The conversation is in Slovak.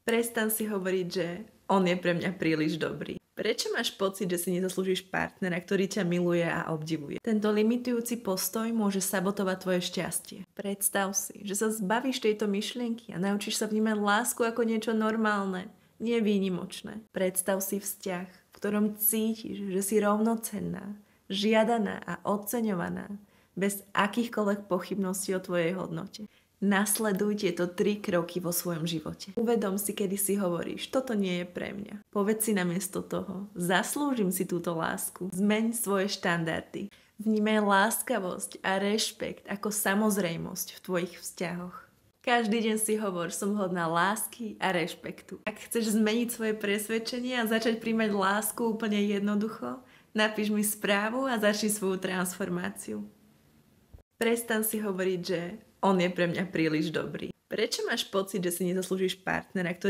Prestan si hovoriť, že on je pre mňa príliš dobrý. Prečo máš pocit, že si nezaslúžiš partnera, ktorý ťa miluje a obdivuje? Tento limitujúci postoj môže sabotovať tvoje šťastie. Predstav si, že sa zbavíš tejto myšlienky a naučíš sa vnímať lásku ako niečo normálne, nie výnimočné. Predstav si vzťah, v ktorom cítiš, že si rovnocenná, žiadaná a oceňovaná, bez akýchkoľvek pochybností o tvojej hodnote. Nasleduj tieto 3 kroky vo svojom živote. Uvedom si, kedy si hovoríš, toto nie je pre mňa. Povedz si namiesto toho, zaslúžim si túto lásku. Zmeň svoje štandardy. Vnímaj láskavosť a rešpekt ako samozrejmosť v tvojich vzťahoch. Každý deň si hovor, som hodná lásky a rešpektu. Ak chceš zmeniť svoje presvedčenie a začať príjmať lásku úplne jednoducho, napíš mi správu a začni svoju transformáciu. Prestan si hovoriť, že on je pre mňa príliš dobrý. Prečo máš pocit, že si nezaslúžiš partnera, ktorý